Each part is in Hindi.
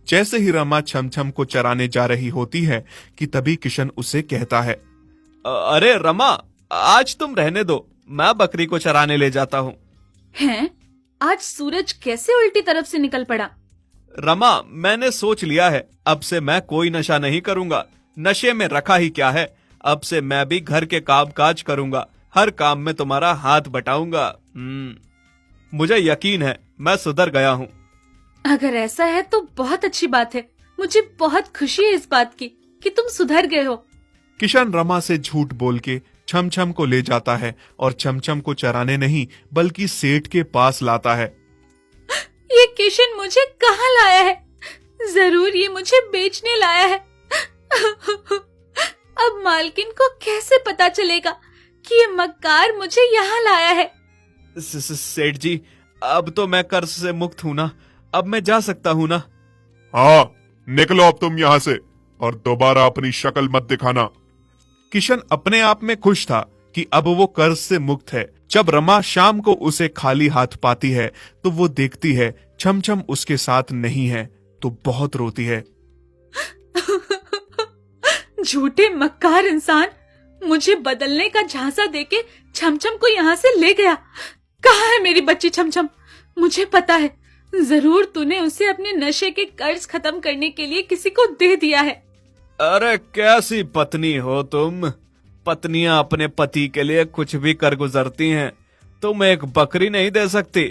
जैसे ही रमा छमछम को चराने जा रही होती है कि तभी किशन उसे कहता है, अरे रमा, आज तुम रहने दो, मैं बकरी को चराने ले जाता हूँ। हैं? आज सूरज कैसे उल्टी तरफ से निकल पड़ा? रमा, मैंने सोच लिया है, अब से मैं कोई नशा नहीं करूंगा। नशे में रखा ही क्या है, अब से मैं भी घर के काम काज करूंगा, हर काम में तुम्हारा हाथ बटाऊंगा। मुझे यकीन है मैं सुधर गया हूँ। अगर ऐसा है तो बहुत अच्छी बात है। मुझे बहुत खुशी है इस बात की कि तुम सुधर गए हो। किशन रमा से झूठ बोल के छमछम को ले जाता है और छमछम को चराने नहीं बल्कि सेठ के पास लाता है। ये किशन मुझे कहाँ लाया है? जरूर ये मुझे बेचने लाया है। अब मालकिन को कैसे पता चलेगा कि ये मक्कार मुझे यहाँ लाया है? सेठ जी, अब तो मैं कर्ज से मुक्त हूँ ना, अब मैं जा सकता हूँ ना? हाँ, निकलो अब तुम यहाँ से और दोबारा अपनी शक्ल मत दिखाना। किशन अपने आप में खुश था कि अब वो कर्ज से मुक्त है। जब रमा शाम को उसे खाली हाथ पाती है तो वो देखती है छमछम उसके साथ नहीं है तो बहुत रोती है। झूठे मक्कार इंसान, मुझे बदलने का झांसा देके छमछम को यहाँ से ले गया। कहाँ है मेरी बच्ची छमछम? मुझे पता है, जरूर तूने उसे अपने नशे के कर्ज खत्म करने के लिए किसी को दे दिया है। अरे कैसी पत्नी हो तुम? पत्नियां अपने पति के लिए कुछ भी कर गुजरती हैं। तुम एक बकरी नहीं दे सकती?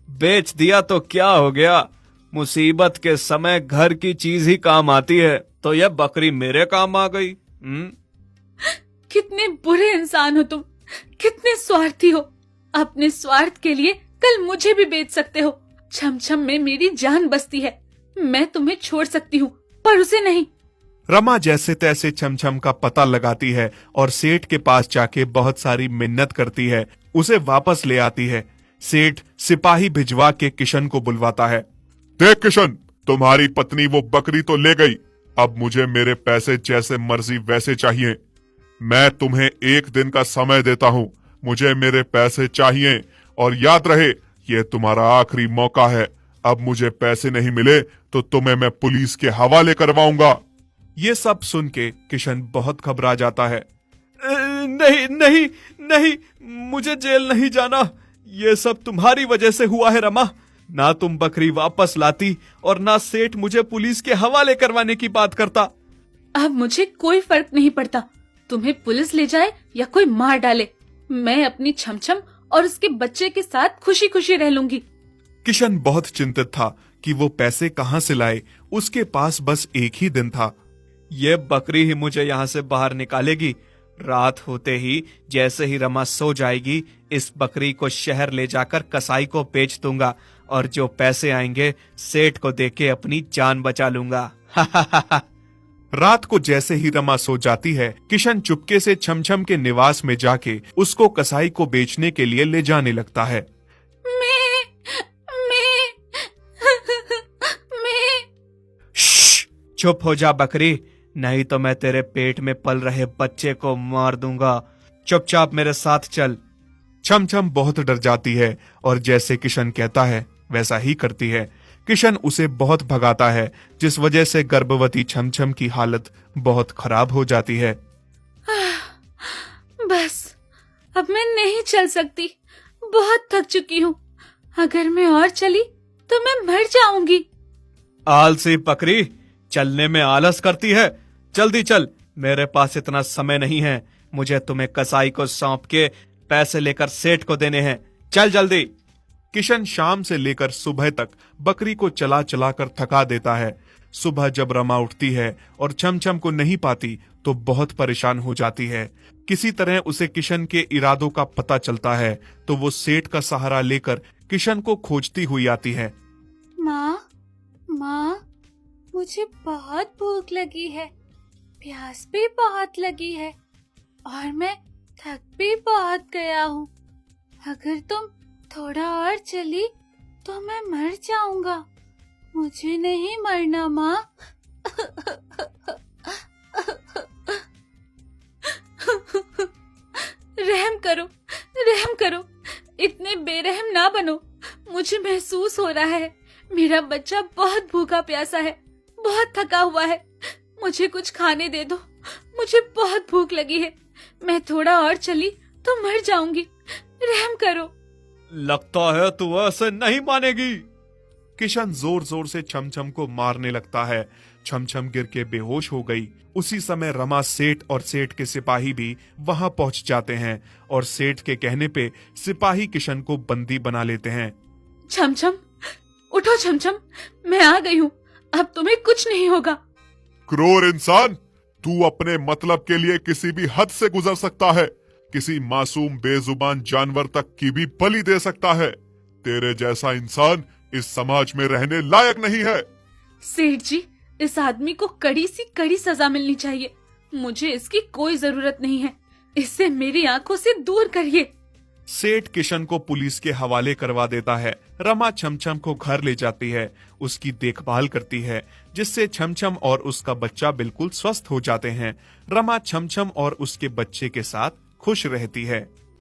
बेच दिया तो क्या हो गया? मुसीबत के समय घर की चीज ही काम आती है, तो यह बकरी मेरे काम आ गई। कितने बुरे इंसान हो तुम, कितने स्वार्थी हो। अपने स्वार्थ के लिए कल मुझे भी बेच सकते हो। छमछम में मेरी जान बसती है, मैं तुम्हें छोड़ सकती हूँ पर उसे नहीं। रमा जैसे तैसे छमछम का पता लगाती है और सेठ के पास जाके बहुत सारी मिन्नत करती है, उसे वापस ले आती है। सेठ सिपाही भिजवा के किशन को बुलवाता है। देख किशन, तुम्हारी पत्नी वो बकरी तो ले गई, अब मुझे मेरे पैसे जैसे मर्जी वैसे चाहिए। मैं तुम्हें 1 दिन का समय देता हूँ, मुझे मेरे पैसे चाहिए और याद रहे ये तुम्हारा आखिरी मौका है। अब मुझे पैसे नहीं मिले तो तुम्हें मैं पुलिस के हवाले करवाऊंगा। ये सब सुन के किशन बहुत घबरा जाता है। नहीं नहीं नहीं, मुझे जेल नहीं जाना, ये सब तुम्हारी वजह से हुआ है रमा। ना तुम बकरी वापस लाती और ना सेठ मुझे पुलिस के हवाले करवाने की बात करता। अब मुझे कोई फर्क नहीं पड़ता, तुम्हें पुलिस ले जाए या कोई मार डाले, मैं अपनी छमछम और उसके बच्चे के साथ खुशी खुशी रह लूंगी। किशन बहुत चिंतित था कि वो पैसे कहाँ से लाए। उसके पास बस 1 ही दिन था। ये बकरी ही मुझे यहाँ से बाहर निकालेगी। रात होते ही जैसे ही रमा सो जाएगी, इस बकरी को शहर ले जाकर कसाई को बेच दूंगा और जो पैसे आएंगे सेठ को देके अपनी जान बचा लूंगा। रात को जैसे ही रमा सो जाती है, किशन चुपके से छमछम के निवास में जाके उसको कसाई को बेचने के लिए ले जाने लगता है। चुप हो जा बकरी, नहीं तो मैं तेरे पेट में पल रहे बच्चे को मार दूंगा। चुपचाप मेरे साथ चल। छमछम बहुत डर जाती है और जैसे किशन कहता है वैसा ही करती है। किशन उसे बहुत भगाता है, जिस वजह से गर्भवती छमछम की हालत बहुत खराब हो जाती है। बस अब मैं नहीं चल सकती, बहुत थक चुकी हूँ। अगर मैं और चली तो मैं मर जाऊंगी। आलसी बकरी, चलने में आलस करती है। जल्दी चल, मेरे पास इतना समय नहीं है, मुझे तुम्हें कसाई को सौंप के पैसे लेकर सेठ को देने हैं। चल जल्दी। किशन शाम से लेकर सुबह तक बकरी को चला चला कर थका देता है। सुबह जब रमा उठती है और छमछम को नहीं पाती तो बहुत परेशान हो जाती है। किसी तरह उसे किशन के इरादों का पता चलता है तो वो सेठ का सहारा लेकर किशन को खोजती हुई आती है। माँ, मुझे बहुत भूख लगी है, प्यास भी बहुत लगी है और मैं थक भी बहुत गया हूँ। अगर तुम थोड़ा और चली तो मैं मर जाऊंगा। मुझे नहीं मरना माँ। रहम करो, रहम करो, इतने बेरहम ना बनो। मुझे महसूस हो रहा है मेरा बच्चा बहुत भूखा प्यासा है, बहुत थका हुआ है। मुझे कुछ खाने दे दो, मुझे बहुत भूख लगी है। मैं थोड़ा और चली तो मर जाऊंगी, रहम करो। लगता है तू ऐसे नहीं मानेगी। किशन जोर जोर से छमछम को मारने लगता है। छमछम गिर के बेहोश हो गई। उसी समय रमा सेठ और सेठ के सिपाही भी वहां पहुंच जाते हैं और सेठ के कहने पे सिपाही किशन को बंदी बना लेते हैं। छमछम उठो, छमछम मैं आ गई हूँ, अब तुम्हें कुछ नहीं होगा। क्रूर इंसान, तू अपने मतलब के लिए किसी भी हद से गुजर सकता है, किसी मासूम बेजुबान जानवर तक की भी बलि दे सकता है। तेरे जैसा इंसान इस समाज में रहने लायक नहीं है। सेठ जी, इस आदमी को कड़ी सी कड़ी सजा मिलनी चाहिए। मुझे इसकी कोई जरूरत नहीं है, इससे मेरी आंखों से दूर करिए। सेठ किशन को पुलिस के हवाले करवा देता है। रमा छमछम को घर ले जाती है, उसकी देखभाल करती है, जिससे छमछम और उसका बच्चा बिल्कुल स्वस्थ हो जाते हैं। रमा छमछम और उसके बच्चे के साथ खुश रहती है।